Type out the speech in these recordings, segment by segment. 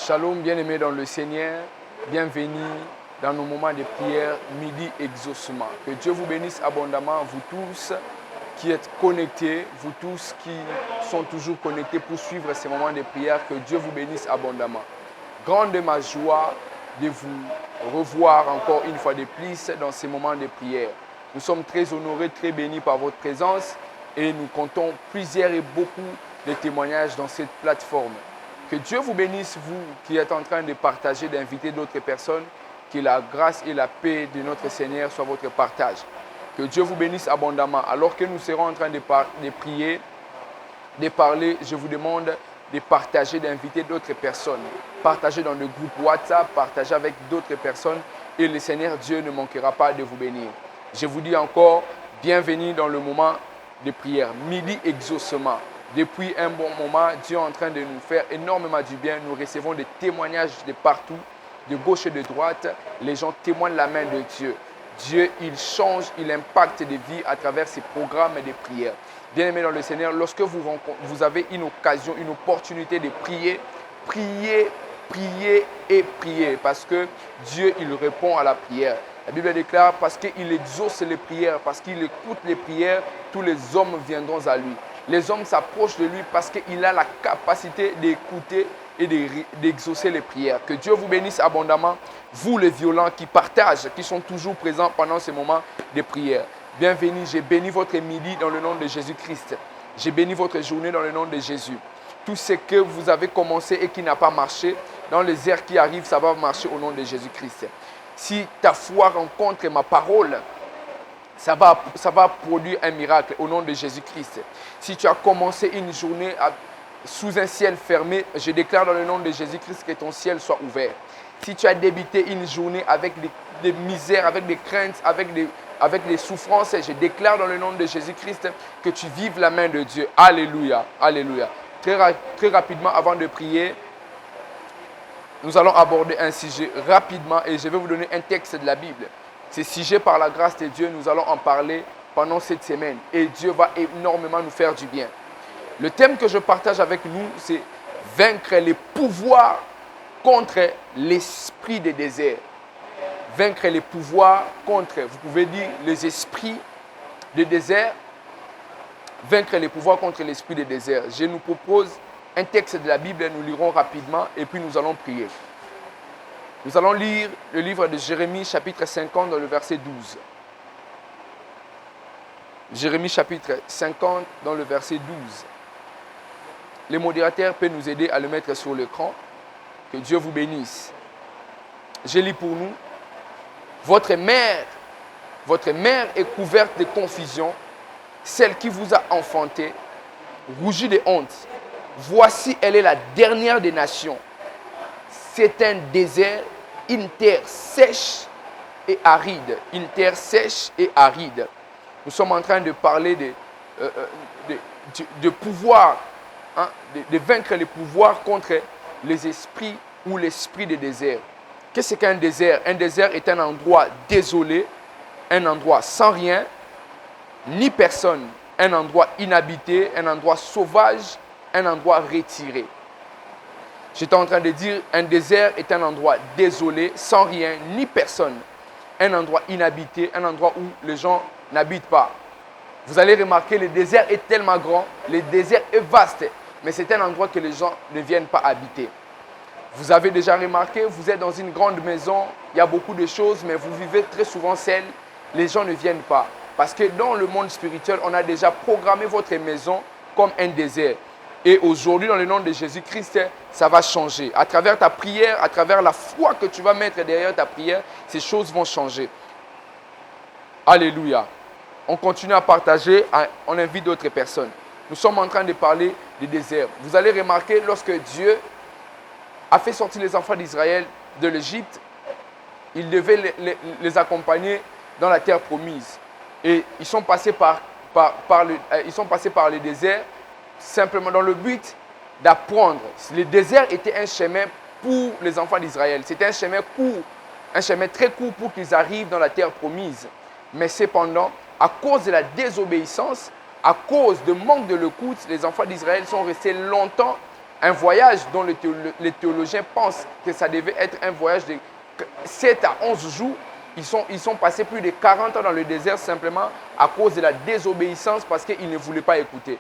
Shalom, bien-aimés dans le Seigneur, bienvenue dans nos moments de prière, midi exaucement. Que Dieu vous bénisse abondamment, vous tous qui êtes connectés, vous tous qui sont toujours connectés pour suivre ces moments de prière, que Dieu vous bénisse abondamment. Grande est ma joie de vous revoir encore une fois de plus dans ces moments de prière. Nous sommes très honorés, très bénis par votre présence et nous comptons plusieurs et beaucoup de témoignages dans cette plateforme. Que Dieu vous bénisse, vous qui êtes en train de partager, d'inviter d'autres personnes. Que la grâce et la paix de notre Seigneur soient votre partage. Que Dieu vous bénisse abondamment. Alors que nous serons en train de prier, de parler, je vous demande de partager, d'inviter d'autres personnes. Partagez dans le groupe WhatsApp, partagez avec d'autres personnes et le Seigneur Dieu ne manquera pas de vous bénir. Je vous dis encore, bienvenue dans le moment de prière, midi exaucement. Depuis un bon moment, Dieu est en train de nous faire énormément du bien. Nous recevons des témoignages de partout, de gauche et de droite. Les gens témoignent la main de Dieu. Dieu, il change, il impacte des vies à travers ses programmes et des prières. Bien-aimés dans le Seigneur, lorsque vous avez une occasion, une opportunité de prier, priez, priez et priez. Parce que Dieu, il répond à la prière. La Bible déclare, parce qu'il exauce les prières, parce qu'il écoute les prières, tous les hommes viendront à lui. Les hommes s'approchent de lui parce qu'il a la capacité d'écouter et d'exaucer les prières. Que Dieu vous bénisse abondamment, vous les violents qui partagent, qui sont toujours présents pendant ces moments de prière. Bienvenue, j'ai béni votre midi dans le nom de Jésus-Christ. J'ai béni votre journée dans le nom de Jésus. Tout ce que vous avez commencé et qui n'a pas marché, dans les heures qui arrivent, ça va marcher au nom de Jésus-Christ. Si ta foi rencontre ma parole, ça va produire un miracle au nom de Jésus-Christ. Si tu as commencé une journée sous un ciel fermé, je déclare dans le nom de Jésus-Christ que ton ciel soit ouvert. Si tu as débuté une journée avec des misères, avec des craintes, avec des souffrances, je déclare dans le nom de Jésus-Christ que tu vives la main de Dieu. Alléluia, alléluia. Très rapidement, avant de prier, nous allons aborder un sujet rapidement et je vais vous donner un texte de la Bible. Ce sujet, par la grâce de Dieu, nous allons en parler pendant cette semaine. Et Dieu va énormément nous faire du bien. Le thème que je partage avec nous, c'est vaincre les pouvoirs contre l'esprit des déserts. Vaincre les pouvoirs contre, vous pouvez dire, les esprits des déserts. Vaincre les pouvoirs contre l'esprit des déserts. Je nous propose un texte de la Bible, nous lirons rapidement et puis nous allons prier. Nous allons lire le livre de Jérémie, chapitre 50, dans le verset 12. Jérémie, chapitre 50, dans le verset 12. Les modérateurs peuvent nous aider à le mettre sur l'écran. Que Dieu vous bénisse. Je lis pour nous. Votre mère est couverte de confusion, celle qui vous a enfanté, rougit de honte. Voici, elle est la dernière des nations. C'est un désert, une terre sèche et aride. Une terre sèche et aride. Nous sommes en train de parler de pouvoir, hein, de vaincre les pouvoirs contre les esprits ou l'esprit des déserts. Qu'est-ce qu'un désert? Un désert est un endroit désolé, un endroit sans rien, ni personne, un endroit inhabité, un endroit sauvage, un endroit retiré. J'étais en train de dire, un désert est un endroit désolé, sans rien, ni personne. Un endroit inhabité, un endroit où les gens n'habitent pas. Vous allez remarquer, le désert est tellement grand, le désert est vaste, mais c'est un endroit que les gens ne viennent pas habiter. Vous avez déjà remarqué, vous êtes dans une grande maison, il y a beaucoup de choses, mais vous vivez très souvent seul, les gens ne viennent pas. Parce que dans le monde spirituel, on a déjà programmé votre maison comme un désert. Et aujourd'hui, dans le nom de Jésus-Christ, ça va changer. À travers ta prière, à travers la foi que tu vas mettre derrière ta prière, ces choses vont changer. Alléluia. On continue à partager, on invite d'autres personnes. Nous sommes en train de parler du désert. Vous allez remarquer, lorsque Dieu a fait sortir les enfants d'Israël de l'Égypte, il devait les accompagner dans la terre promise. Et ils sont passés par le désert, simplement dans le but d'apprendre. Le désert était un chemin pour les enfants d'Israël. C'était un chemin court, un chemin très court pour qu'ils arrivent dans la terre promise. Mais cependant, à cause de la désobéissance, à cause du manque de l'écoute, les enfants d'Israël sont restés longtemps un voyage dont les théologiens pensent que ça devait être un voyage de 7 à 11 jours. Ils sont passés plus de 40 ans dans le désert simplement à cause de la désobéissance parce qu'ils ne voulaient pas écouter.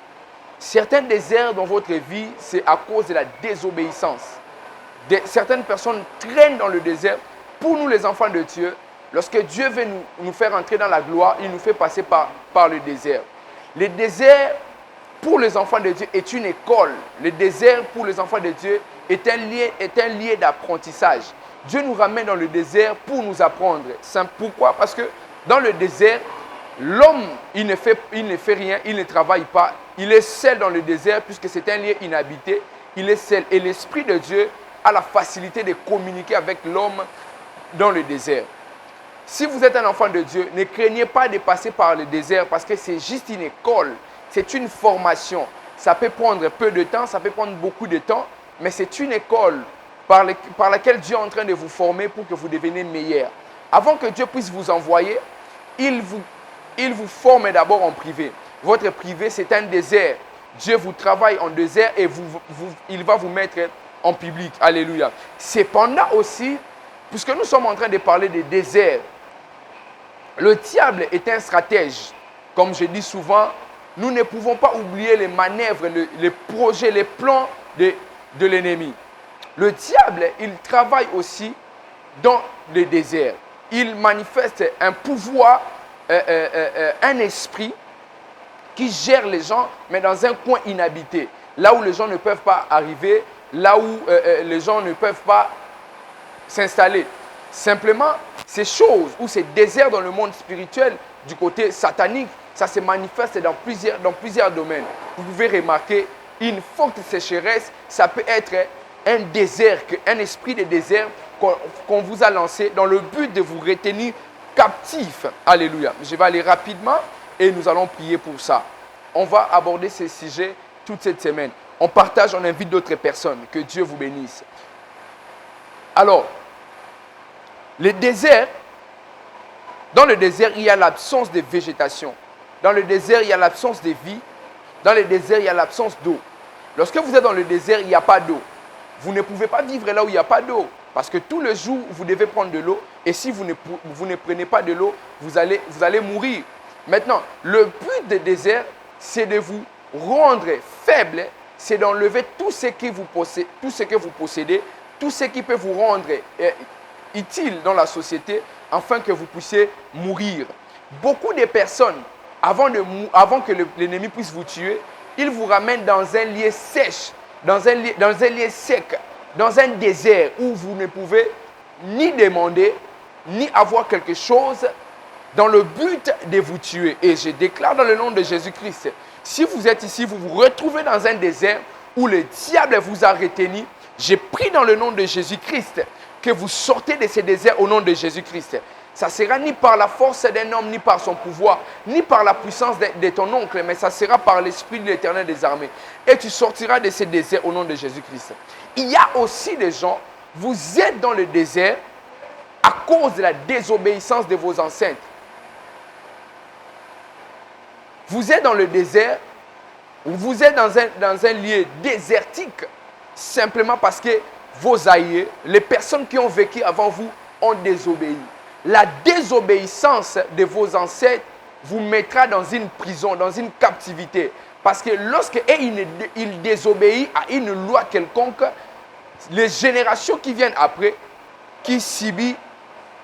Certains déserts dans votre vie, c'est à cause de la désobéissance. Certaines personnes traînent dans le désert. Pour nous, les enfants de Dieu, lorsque Dieu veut nous faire entrer dans la gloire, il nous fait passer par le désert. Le désert, pour les enfants de Dieu, est une école. Le désert, pour les enfants de Dieu, est un lieu d'apprentissage. Dieu nous ramène dans le désert pour nous apprendre. Pourquoi? Parce que dans le désert, l'homme, il ne fait rien, il ne travaille pas. Il est seul dans le désert puisque c'est un lieu inhabité. Il est seul. Et l'Esprit de Dieu a la facilité de communiquer avec l'homme dans le désert. Si vous êtes un enfant de Dieu, ne craignez pas de passer par le désert parce que c'est juste une école. C'est une formation. Ça peut prendre peu de temps, ça peut prendre beaucoup de temps, mais c'est une école par laquelle Dieu est en train de vous former pour que vous deveniez meilleur. Avant que Dieu puisse vous envoyer, il vous forme d'abord en privé. Votre privé, c'est un désert. Dieu vous travaille en désert et il va vous mettre en public. Alléluia. Cependant aussi, puisque nous sommes en train de parler des déserts, le diable est un stratège. Comme je dis souvent, nous ne pouvons pas oublier les manœuvres, les projets, les plans de l'ennemi. Le diable, il travaille aussi dans le désert. Il manifeste un pouvoir, un esprit qui gère les gens, mais dans un coin inhabité. Là où les gens ne peuvent pas arriver, là où les gens ne peuvent pas s'installer. Simplement, ces choses ou ces déserts dans le monde spirituel, du côté satanique, ça se manifeste dans plusieurs domaines. Vous pouvez remarquer une forte sécheresse, ça peut être un désert, un esprit de désert qu'on vous a lancé dans le but de vous retenir captif. Alléluia. Je vais aller rapidement et nous allons prier pour ça. On va aborder ces sujets toute cette semaine. On partage, on invite d'autres personnes. Que Dieu vous bénisse. Alors, le désert, dans le désert, il y a l'absence de végétation. Dans le désert, il y a l'absence de vie. Dans le désert, il y a l'absence d'eau. Lorsque vous êtes dans le désert, il n'y a pas d'eau. Vous ne pouvez pas vivre là où il n'y a pas d'eau. Parce que tous les jours, vous devez prendre de l'eau. Et si vous ne prenez pas de l'eau, vous allez mourir. Maintenant, le but du désert, c'est de vous rendre faible. C'est d'enlever tout ce que vous possédez, tout ce qui peut vous rendre utile dans la société, afin que vous puissiez mourir. Beaucoup de personnes, avant que l'ennemi puisse vous tuer, il vous ramène dans un lieu sèche, dans un lieu sec, dans un désert où vous ne pouvez ni demander, ni avoir quelque chose dans le but de vous tuer. Et je déclare dans le nom de Jésus-Christ, si vous êtes ici, vous vous retrouvez dans un désert où le diable vous a retenu, j'ai pris dans le nom de Jésus-Christ que vous sortez de ce désert au nom de Jésus-Christ. Ça ne sera ni par la force d'un homme, ni par son pouvoir, ni par la puissance de ton oncle, mais ça sera par l'Esprit de l'Éternel des armées. Et tu sortiras de ce désert au nom de Jésus-Christ. Il y a aussi des gens, vous êtes dans le désert à cause de la désobéissance de vos ancêtres. Vous êtes dans le désert, vous êtes dans un lieu désertique, simplement parce que vos aïeux, les personnes qui ont vécu avant vous, ont désobéi. La désobéissance de vos ancêtres vous mettra dans une prison, dans une captivité. Parce que lorsqu'ils désobéissent à une loi quelconque, les générations qui viennent après, qui subissent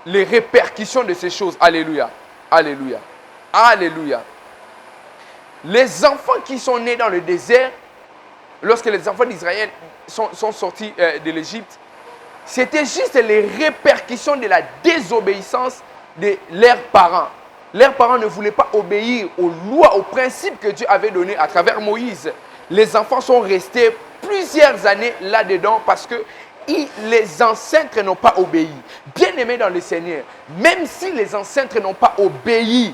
les répercussions de ces choses. Alléluia. Alléluia. Alléluia. Les enfants qui sont nés dans le désert, lorsque les enfants d'Israël sont sortis de l'Égypte, c'était juste les répercussions de la désobéissance de leurs parents. Leurs parents ne voulaient pas obéir aux lois, aux principes que Dieu avait donnés à travers Moïse. Les enfants sont restés plusieurs années là-dedans parce que les ancêtres n'ont pas obéi. Bien-aimés dans le Seigneur, même si les ancêtres n'ont pas obéi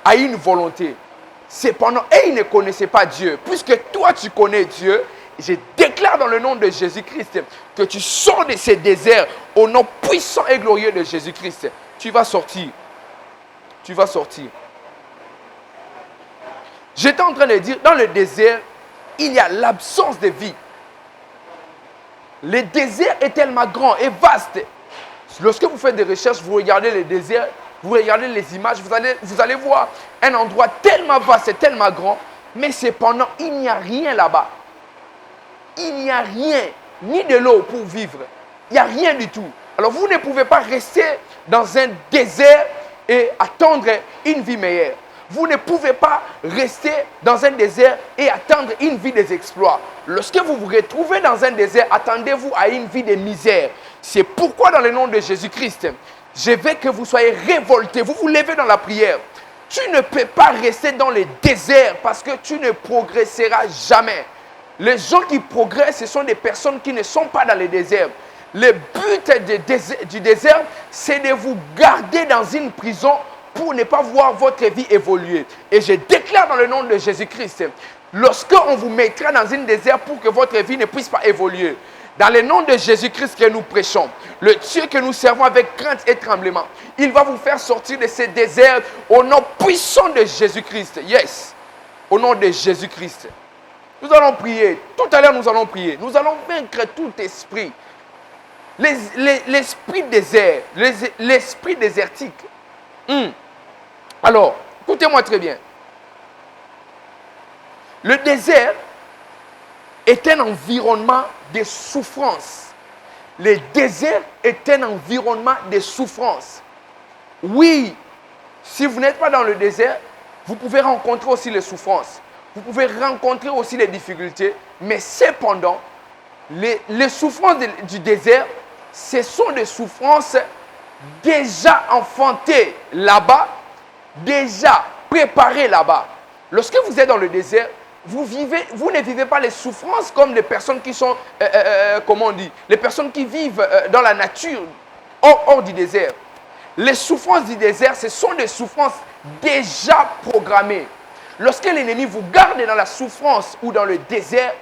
à une volonté, cependant, ils ne connaissaient pas Dieu. Puisque toi, tu connais Dieu, je déclare dans le nom de Jésus-Christ que tu sors de ces déserts au nom puissant et glorieux de Jésus-Christ. Tu vas sortir. Tu vas sortir. J'étais en train de dire, dans le désert, il y a l'absence de vie. Le désert est tellement grand et vaste. Lorsque vous faites des recherches, vous regardez les déserts, vous regardez les images, vous allez voir un endroit tellement vaste et tellement grand, mais cependant, il n'y a rien là-bas. Il n'y a rien, ni de l'eau pour vivre. Il n'y a rien du tout. Alors vous ne pouvez pas rester dans un désert et attendre une vie meilleure. Vous ne pouvez pas rester dans un désert et attendre une vie des exploits. Lorsque vous vous retrouvez dans un désert, attendez-vous à une vie de misère. C'est pourquoi dans le nom de Jésus-Christ, je veux que vous soyez révoltés. Vous vous levez dans la prière. Tu ne peux pas rester dans le désert parce que tu ne progresseras jamais. Les gens qui progressent, ce sont des personnes qui ne sont pas dans le désert. Le but du désert, c'est de vous garder dans une prison pour ne pas voir votre vie évoluer. Et je déclare dans le nom de Jésus-Christ, lorsqu'on vous mettra dans une désert pour que votre vie ne puisse pas évoluer, dans le nom de Jésus-Christ que nous prêchons, le Dieu que nous servons avec crainte et tremblement, il va vous faire sortir de ces déserts au nom puissant de Jésus-Christ. Yes, au nom de Jésus-Christ. Nous allons prier. Tout à l'heure, nous allons prier. Nous allons vaincre tout esprit. L'esprit désert, l'esprit désertique. Alors, écoutez-moi très bien. Le désert est un environnement de souffrance. Le désert est un environnement de souffrance. Oui, si vous n'êtes pas dans le désert, vous pouvez rencontrer aussi les souffrances. Vous pouvez rencontrer aussi les difficultés. Mais cependant, les souffrances du désert, ce sont des souffrances déjà enfantées là-bas, déjà préparées là-bas. Lorsque vous êtes dans le désert, vous ne vivez pas les souffrances comme les personnes qui sont, comment on dit, les personnes qui vivent dans la nature, hors du désert. Les souffrances du désert, ce sont des souffrances déjà programmées. Lorsque l'ennemi vous garde dans la souffrance ou dans le désert,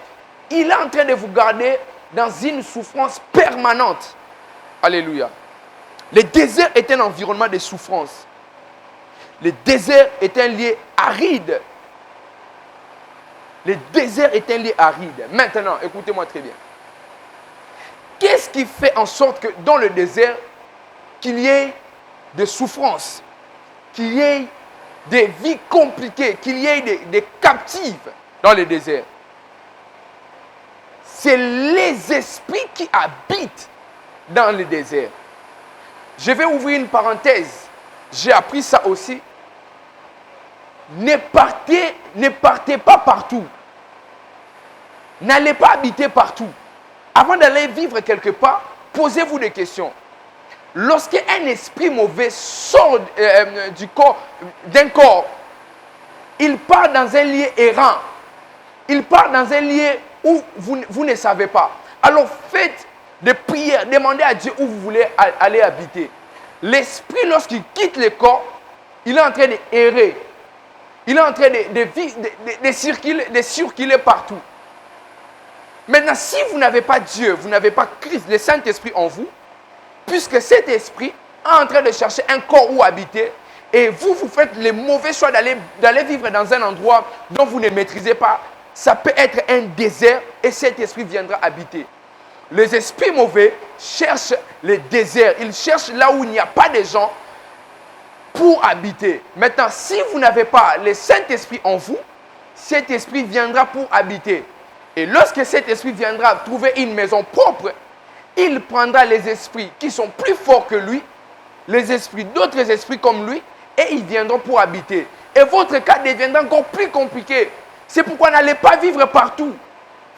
il est en train de vous garder dans une souffrance permanente. Alléluia. Le désert est un environnement de souffrance. Le désert est un lieu aride. Le désert est un lieu aride. Maintenant, écoutez-moi très bien. Qu'est-ce qui fait en sorte que dans le désert, qu'il y ait des souffrances, qu'il y ait des vies compliquées, qu'il y ait des captives dans le désert? C'est les esprits qui habitent dans le désert. Je vais ouvrir une parenthèse. J'ai appris ça aussi. Ne partez pas partout. N'allez pas habiter partout. Avant d'aller vivre quelque part, posez-vous des questions. Lorsqu'un esprit mauvais sort d'un corps, il part dans un lieu errant. Il part dans un lieu où vous ne savez pas. Alors faites des prières, demandez à Dieu où vous voulez aller habiter. L'esprit, lorsqu'il quitte le corps, il est en train d'errer. Il est en train de circuler partout. Maintenant, si vous n'avez pas Dieu, vous n'avez pas Christ, le Saint-Esprit en vous, puisque cet esprit est en train de chercher un corps où habiter, et vous faites le mauvais choix d'aller vivre dans un endroit dont vous ne maîtrisez pas, ça peut être un désert et cet esprit viendra habiter. Les esprits mauvais cherchent les déserts, ils cherchent là où il n'y a pas de gens pour habiter. Maintenant, si vous n'avez pas le Saint-Esprit en vous, cet esprit viendra pour habiter. Et lorsque cet esprit viendra trouver une maison propre, il prendra les esprits qui sont plus forts que lui, les esprits d'autres esprits comme lui, et ils viendront pour habiter. Et votre cas deviendra encore plus compliqué. C'est pourquoi n'allez pas vivre partout.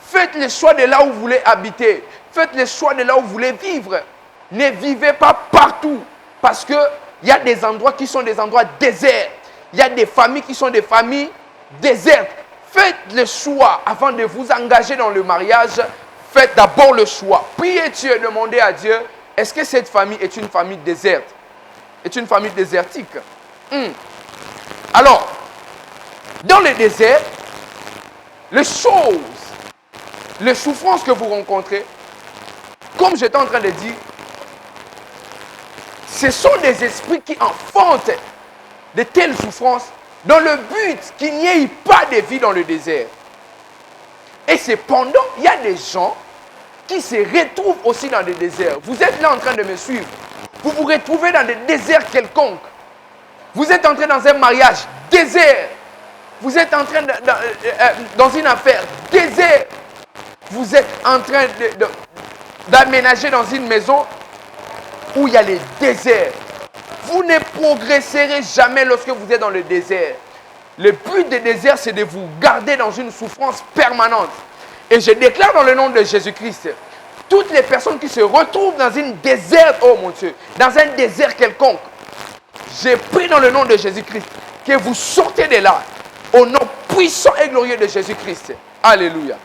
Faites le choix de là où vous voulez habiter. Faites le choix de là où vous voulez vivre. Ne vivez pas partout. Parce qu'il y a des endroits qui sont des endroits déserts. Il y a des familles qui sont des familles désertes. Faites le choix avant de vous engager dans le mariage. Faites d'abord le choix. Priez Dieu, demandez à Dieu, est-ce que cette famille est une famille déserte? Est une famille désertique? Alors, dans le désert, les choses, les souffrances que vous rencontrez, comme j'étais en train de dire, ce sont des esprits qui enfantent de telles souffrances dans le but qu'il n'y ait pas de vie dans le désert. Et cependant, il y a des gens qui se retrouvent aussi dans des déserts. Vous êtes là en train de me suivre. Vous vous retrouvez dans des déserts quelconques. Vous êtes entré dans un mariage, désert. Vous êtes entré dans une affaire, désert. Vous êtes en train d'aménager dans une maison où il y a les déserts. Vous ne progresserez jamais lorsque vous êtes dans le désert. Le but des déserts, c'est de vous garder dans une souffrance permanente. Et je déclare dans le nom de Jésus-Christ, toutes les personnes qui se retrouvent dans une désert, oh mon Dieu, dans un désert quelconque, j'ai pris dans le nom de Jésus-Christ que vous sortez de là, au nom puissant et glorieux de Jésus-Christ. Alléluia.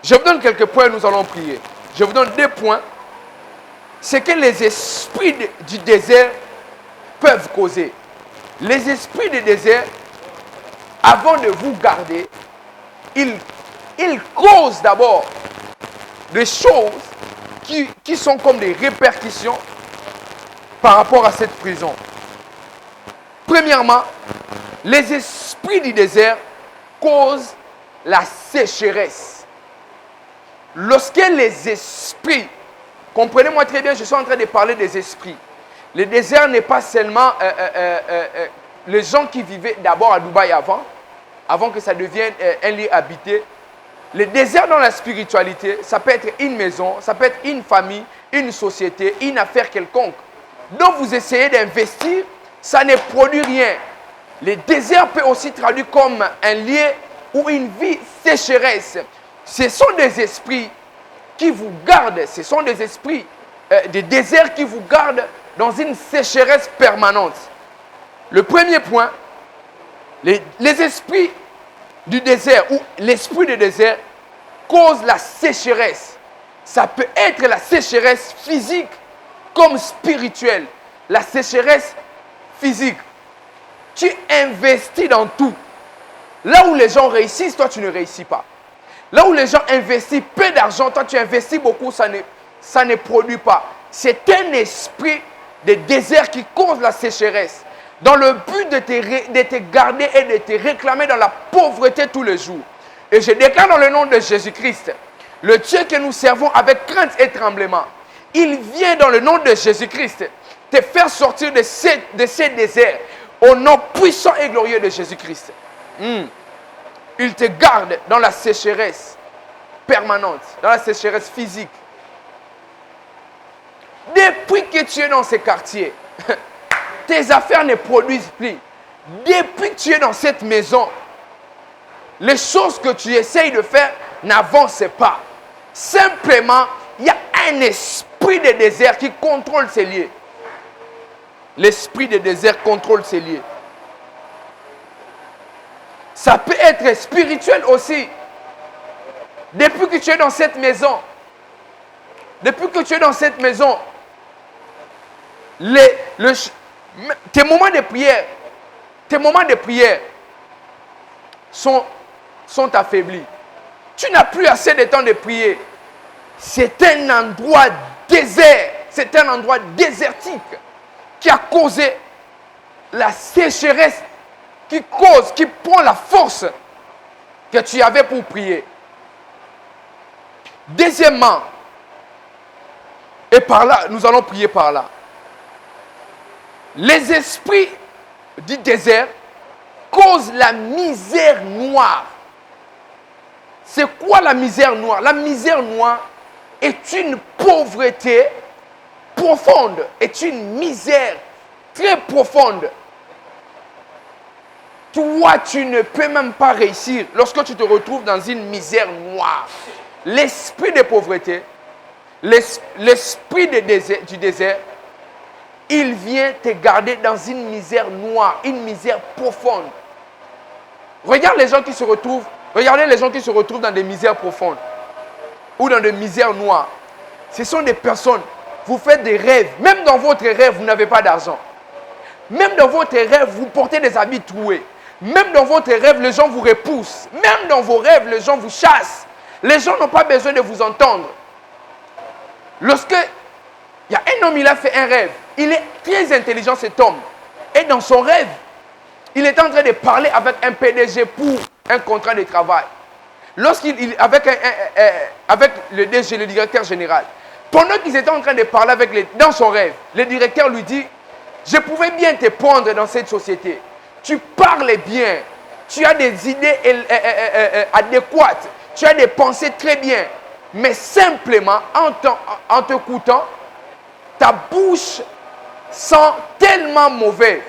Je vous donne quelques points, nous allons prier. Je vous donne 2 points. C'est que les esprits du désert peuvent causer. Les esprits du désert, avant de vous garder, ils causent d'abord des choses qui sont comme des répercussions par rapport à cette prison. Premièrement, les esprits du désert causent la sécheresse. Lorsque les esprits, comprenez-moi très bien, je suis en train de parler des esprits. Le désert n'est pas seulement les gens qui vivaient d'abord à Dubaï avant que ça devienne un lieu habité. Le désert dans la spiritualité, ça peut être une maison, ça peut être une famille, une société, une affaire quelconque. Donc vous essayez d'investir, ça ne produit rien. Le désert peut aussi traduire comme un lieu ou une vie sécheresse. Ce sont des esprits qui vous gardent, ce sont des esprits, des déserts qui vous gardent dans une sécheresse permanente. Le premier point, les esprits du désert ou l'esprit du désert cause la sécheresse. Ça peut être la sécheresse physique comme spirituelle. La sécheresse physique. Tu investis dans tout. Là où les gens réussissent, toi tu ne réussis pas. Là où les gens investissent peu d'argent, toi tu investis beaucoup, ça ne produit pas. C'est un esprit de désert qui cause la sécheresse. Dans le but de te garder et de te réclamer dans la pauvreté tous les jours. Et je déclare dans le nom de Jésus-Christ, le Dieu que nous servons avec crainte et tremblement, il vient dans le nom de Jésus-Christ te faire sortir de ces déserts au nom puissant et glorieux de Jésus-Christ. Il te garde dans la sécheresse permanente, dans la sécheresse physique. Depuis que tu es dans ces quartiers, tes affaires ne produisent plus. Depuis que tu es dans cette maison, les choses que tu essayes de faire n'avancent pas. Simplement, il y a un esprit de désert qui contrôle ces lieux. L'esprit de désert contrôle ces lieux. Ça peut être spirituel aussi. Depuis que tu es dans cette maison, tes moments de prière sont affaiblis. Tu n'as plus assez de temps de prier. C'est un endroit désert, c'est un endroit désertique qui a causé la sécheresse, qui prend la force que tu avais pour prier. Deuxièmement, et par là, nous allons prier par là. Les esprits du désert causent la misère noire. C'est quoi la misère noire? La misère noire est une pauvreté profonde, est une misère très profonde. Toi, tu ne peux même pas réussir lorsque tu te retrouves dans une misère noire. L'esprit de pauvreté, l'esprit du désert, il vient te garder dans une misère noire, une misère profonde. Regardez les gens qui se retrouvent dans des misères profondes ou dans des misères noires. Ce sont des personnes, vous faites des rêves. Même dans votre rêve, vous n'avez pas d'argent. Même dans votre rêve, vous portez des habits troués. Même dans votre rêve, les gens vous repoussent. Même dans vos rêves, les gens vous chassent. Les gens n'ont pas besoin de vous entendre. Lorsque il y a un homme, il a fait un rêve. Il est très intelligent, cet homme. Et dans son rêve, il est en train de parler avec un PDG pour un contrat de travail. avec le DG, le directeur général, pendant qu'ils étaient en train de parler dans son rêve, le directeur lui dit, je pouvais bien te prendre dans cette société. Tu parles bien, tu as des idées adéquates, tu as des pensées très bien, mais simplement, en t'écoutant, ta bouche sent tellement mauvais.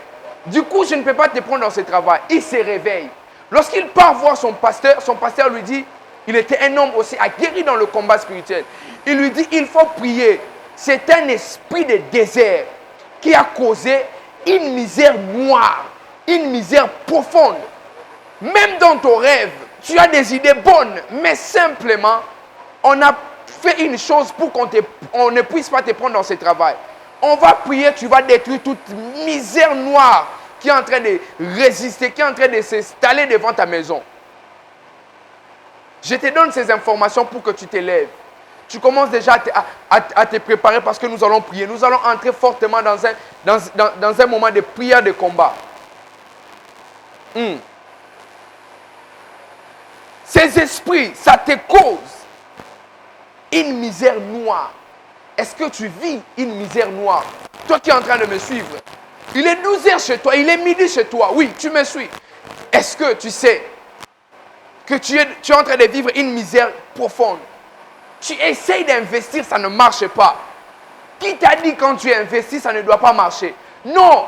Du coup, je ne peux pas te prendre dans ce travail. Il se réveille. Lorsqu'il part voir son pasteur lui dit, il était un homme aussi aguerri dans le combat spirituel. Il lui dit, il faut prier. C'est un esprit de désert qui a causé une misère noire, une misère profonde. Même dans ton rêve, tu as des idées bonnes, mais simplement, on a fait une chose pour qu'on ne puisse pas te prendre dans ce travail. On va prier, tu vas détruire toute misère noire qui est en train de résister, qui est en train de s'installer devant ta maison. Je te donne ces informations pour que tu te lèves. Tu commences déjà à te préparer parce que nous allons prier. Nous allons entrer fortement dans un moment de prière, de combat. Ces esprits, ça te cause une misère noire. Est-ce que tu vis une misère noire? Toi qui es en train de me suivre. Il est 12h chez toi, il est midi chez toi. Oui, tu me suis. Est-ce que tu sais que tu es en train de vivre une misère profonde? Tu essayes d'investir, ça ne marche pas. Qui t'a dit quand tu investis, ça ne doit pas marcher? Non.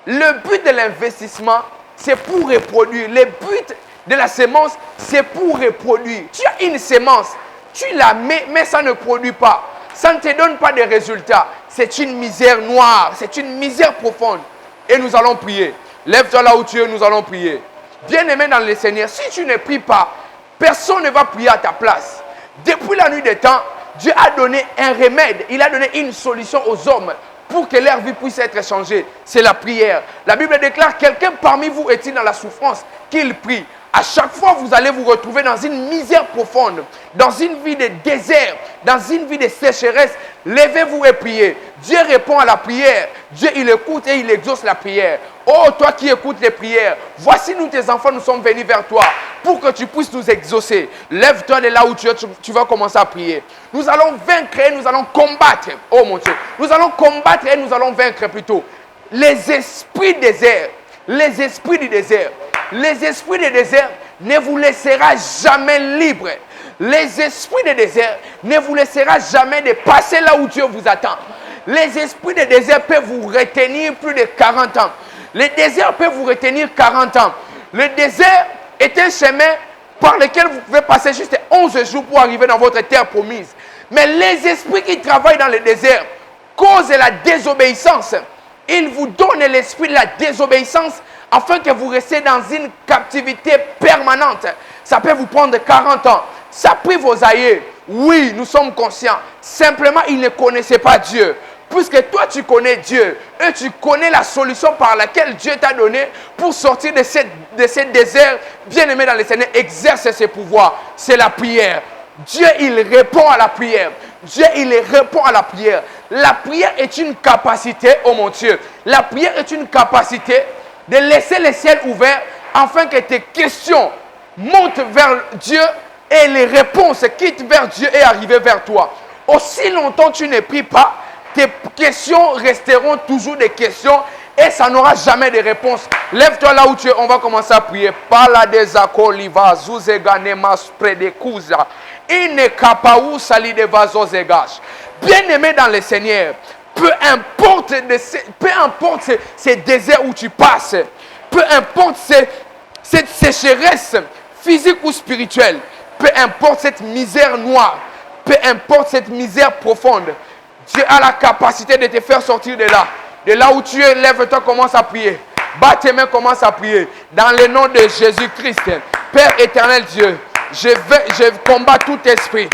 Le but de l'investissement, c'est pour reproduire. Le but de la sémence, c'est pour reproduire. Tu as une sémence, tu la mets, mais ça ne produit pas. Ça ne te donne pas de résultats. C'est une misère noire, c'est une misère profonde. Et nous allons prier. Lève-toi là où tu es, nous allons prier. Bien-aimé dans le Seigneur, si tu ne pries pas, personne ne va prier à ta place. Depuis la nuit des temps, Dieu a donné un remède. Il a donné une solution aux hommes pour que leur vie puisse être changée. C'est la prière. La Bible déclare, quelqu'un parmi vous est-il dans la souffrance, qu'il prie. À chaque fois, vous allez vous retrouver dans une misère profonde, dans une vie de désert, dans une vie de sécheresse. Levez-vous et priez. Dieu répond à la prière. Dieu, il écoute et il exauce la prière. Oh, toi qui écoutes les prières, voici nous, tes enfants, nous sommes venus vers toi pour que tu puisses nous exaucer. Lève-toi de là où tu es, tu vas commencer à prier. Nous allons vaincre et nous allons combattre. Oh mon Dieu. Nous allons combattre et nous allons vaincre plutôt. Les esprits déserts, les esprits du désert. Les esprits du désert ne vous laissera jamais libre. Les esprits du désert ne vous laissera jamais de passer là où Dieu vous attend. Les esprits du désert peuvent vous retenir plus de 40 ans. Le désert peut vous retenir 40 ans. Le désert est un chemin par lequel vous pouvez passer juste 11 jours pour arriver dans votre terre promise. Mais les esprits qui travaillent dans le désert causent la désobéissance. Ils vous donnent l'esprit de la désobéissance afin que vous restiez dans une captivité permanente. Ça peut vous prendre 40 ans. Ça prive vos aïeux. Oui, nous sommes conscients. Simplement, ils ne connaissaient pas Dieu. Puisque toi, tu connais Dieu. Et tu connais la solution par laquelle Dieu t'a donné pour sortir de ce désert. Bien-aimé dans le Seigneur, exerce ses pouvoirs. C'est la prière. Dieu, il répond à la prière. Dieu, il répond à la prière. La prière est une capacité, oh mon Dieu. La prière est une capacité de laisser le ciel ouvert afin que tes questions montent vers Dieu et les réponses quittent vers Dieu et arrivent vers toi. Aussi longtemps tu ne pries pas, tes questions resteront toujours des questions et ça n'aura jamais de réponse. Lève-toi là où tu es, on va commencer à prier. Pala des akoliva zuzeganemas predekuza inekapaou sali de vazozegash. Bien-aimé dans le Seigneur, peu importe ces déserts où tu passes, peu importe cette sécheresse physique ou spirituelle, peu importe cette misère noire, peu importe cette misère profonde, Dieu a la capacité de te faire sortir de là. De là où tu es, lève-toi, commence à prier. Bats tes mains, commence à prier. Dans le nom de Jésus-Christ, Père éternel Dieu, je combats tout esprit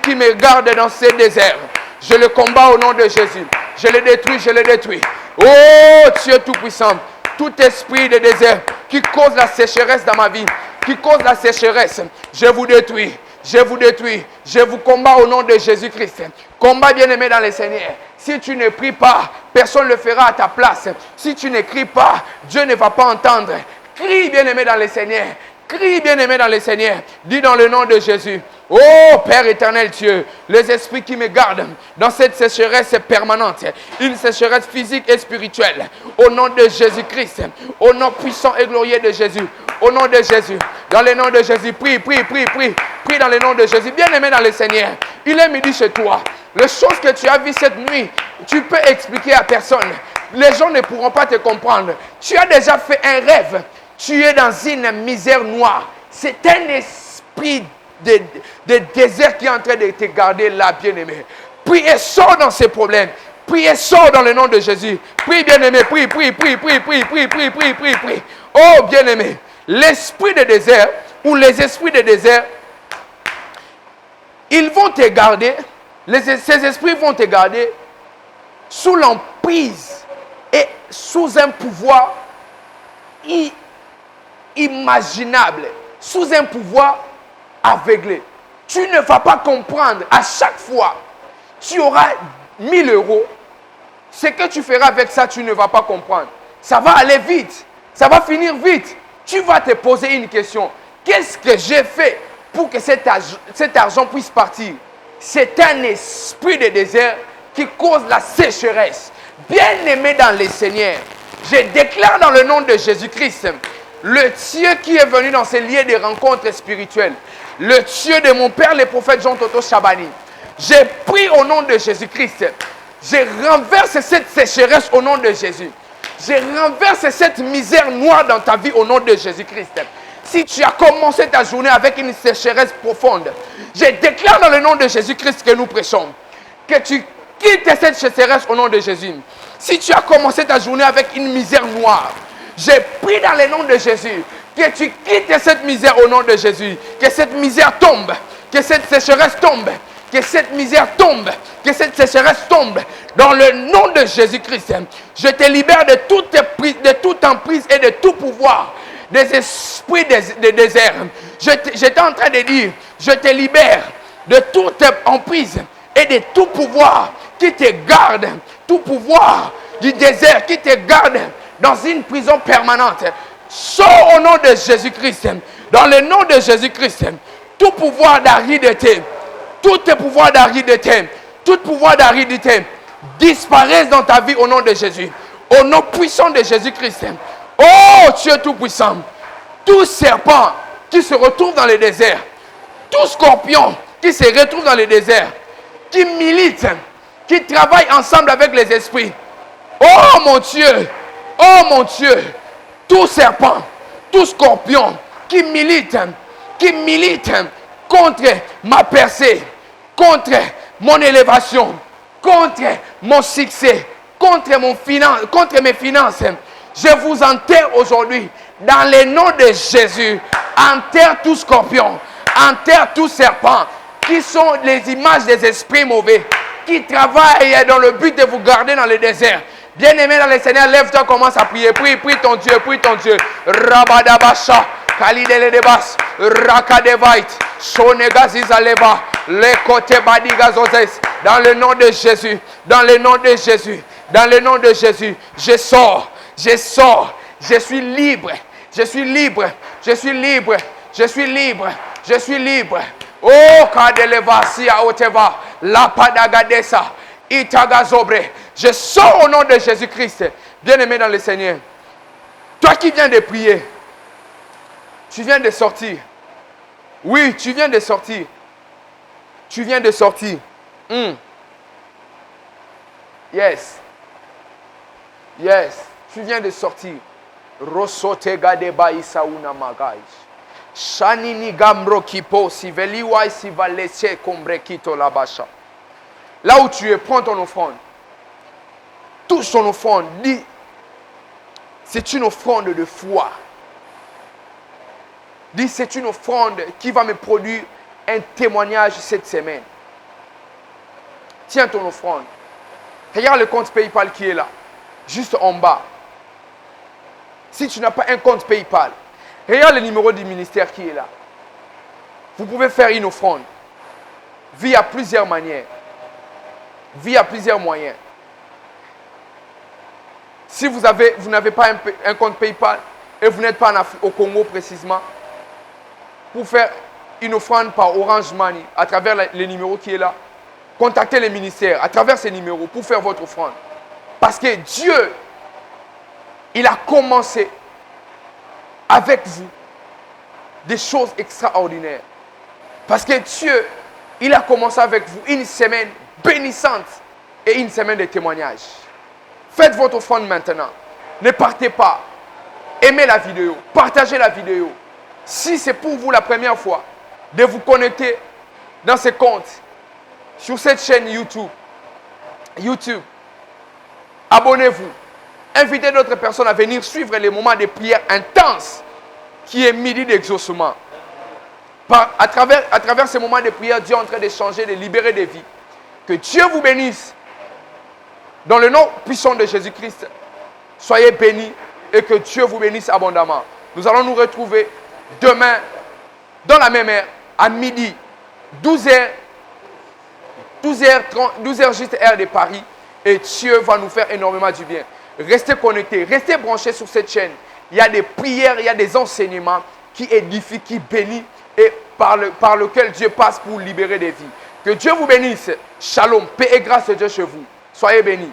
qui me garde dans ces déserts. Je le combats au nom de Jésus. Je le détruis. Oh Dieu Tout-Puissant, tout esprit de désert qui cause la sécheresse dans ma vie, qui cause la sécheresse, je vous détruis. Je vous combats au nom de Jésus-Christ. Combat bien-aimé dans le Seigneur. Si tu ne pries pas, personne ne le fera à ta place. Si tu ne cries pas, Dieu ne va pas entendre. Crie bien-aimé dans le Seigneur. Crie, bien-aimé dans le Seigneur. Dis dans le nom de Jésus. Oh Père éternel Dieu, les esprits qui me gardent dans cette sécheresse permanente, une sécheresse physique et spirituelle, au nom de Jésus-Christ, au nom puissant et glorieux de Jésus, au nom de Jésus, dans le nom de Jésus, prie dans le nom de Jésus. Bien-aimé dans le Seigneur, il est midi chez toi. Les choses que tu as vues cette nuit, tu peux expliquer à personne. Les gens ne pourront pas te comprendre. Tu as déjà fait un rêve. Tu es dans une misère noire. C'est un esprit de désert qui est en train de te garder là, bien-aimé. Prie et sors dans ces problèmes. Prie et sors dans le nom de Jésus. Prie, bien-aimé. Prie. Oh, bien-aimé. L'esprit de désert ou les esprits de désert, ils vont te garder. Ces esprits vont te garder sous l'emprise et sous un pouvoir inimaginable, sous un pouvoir aveuglé. Tu ne vas pas comprendre. À chaque fois, tu auras 1000 euros. Ce que tu feras avec ça, tu ne vas pas comprendre. Ça va aller vite. Ça va finir vite. Tu vas te poser une question. Qu'est-ce que j'ai fait pour que cet argent puisse partir? C'est un esprit de désert qui cause la sécheresse. Bien-aimé dans le Seigneur, je déclare dans le nom de Jésus-Christ, le Dieu qui est venu dans ces lieux de rencontres spirituelles, le Dieu de mon père, le prophète Jean Toto Chabani, j'ai pris au nom de Jésus-Christ, je renverse cette sécheresse au nom de Jésus. Je renverse cette misère noire dans ta vie au nom de Jésus-Christ. Si tu as commencé ta journée avec une sécheresse profonde, je déclare dans le nom de Jésus-Christ que nous prêchons, que tu quittes cette sécheresse au nom de Jésus. Si tu as commencé ta journée avec une misère noire, j'ai pris dans le nom de Jésus que tu quittes cette misère au nom de Jésus. Que cette misère tombe, que cette sécheresse tombe, que cette misère tombe, que cette sécheresse tombe. Dans le nom de Jésus-Christ, je te libère de toute emprise et de tout pouvoir des esprits de désert. J'étais en train de dire, je te libère de toute emprise et de tout pouvoir qui te garde, tout pouvoir du désert qui te garde dans une prison permanente. Sors au nom de Jésus-Christ. Dans le nom de Jésus-Christ, tout pouvoir d'aridité, tout pouvoir d'aridité, tout pouvoir d'aridité disparaissent dans ta vie au nom de Jésus. Au nom puissant de Jésus-Christ. Oh Dieu tout-puissant, tout serpent qui se retrouve dans le désert, tout scorpion qui se retrouve dans le désert, qui milite, qui travaille ensemble avec les esprits. Oh mon Dieu, tout serpent, tout scorpion qui milite contre ma percée, contre mon élévation, contre mon succès, contre mes finances. Je vous enterre aujourd'hui dans le nom de Jésus. Enterre tout scorpion, enterre tout serpent qui sont les images des esprits mauvais qui travaillent dans le but de vous garder dans le désert. Bien-aimé dans le Seigneur, lève-toi, commence à prier. Prie ton Dieu, prie ton Dieu. Rabadabasha, Kalidele de Bas, Rakadevait, Sonegazizaleba, Lekote Badigazozes. Dans le nom de Jésus, dans le nom de Jésus, dans le nom de Jésus, je sors, je suis libre, je suis libre, je suis libre, je suis libre, je suis libre. Oh, Kadeleva, Sia Oteva, La Padagadesa, Itagazobre. Je sors au nom de Jésus-Christ. Bien-aimé dans le Seigneur, toi qui viens de prier, tu viens de sortir. Oui, tu viens de sortir. Tu viens de sortir. Yes. Yes. Tu viens de sortir. Rosote gadeba isauna magaj. Shanini gamro kipo siveliwa sivalese kombre kito labasha. Là où tu es, prends ton offrande. Touche ton offrande. Dis, c'est une offrande de foi. Dis, c'est une offrande qui va me produire un témoignage cette semaine. Tiens ton offrande. Regarde le compte PayPal qui est là, juste en bas. Si tu n'as pas un compte PayPal, regarde le numéro du ministère qui est là. Vous pouvez faire une offrande via plusieurs manières, via plusieurs moyens. Si vous n'avez pas un compte PayPal et vous n'êtes pas au Congo précisément, pour faire une offrande par Orange Money à travers les numéros qui est là, contactez les ministères à travers ces numéros pour faire votre offrande. Parce que Dieu, il a commencé avec vous des choses extraordinaires. Parce que Dieu, il a commencé avec vous une semaine bénissante et une semaine de témoignages. Faites votre offrande maintenant. Ne partez pas. Aimez la vidéo. Partagez la vidéo. Si c'est pour vous la première fois de vous connecter dans ce compte, sur cette chaîne YouTube, abonnez-vous. Invitez d'autres personnes à venir suivre les moments de prière intenses qui est midi d'exaucement. À travers ces moments de prière, Dieu est en train de changer, de libérer des vies. Que Dieu vous bénisse. Dans le nom puissant de Jésus-Christ, soyez bénis et que Dieu vous bénisse abondamment. Nous allons nous retrouver demain dans la même heure, à midi, 12h juste heure de Paris. Et Dieu va nous faire énormément du bien. Restez connectés, restez branchés sur cette chaîne. Il y a des prières, il y a des enseignements qui édifient, qui bénissent et par lequel Dieu passe pour libérer des vies. Que Dieu vous bénisse. Shalom, paix et grâce de Dieu chez vous. Soyez bénis.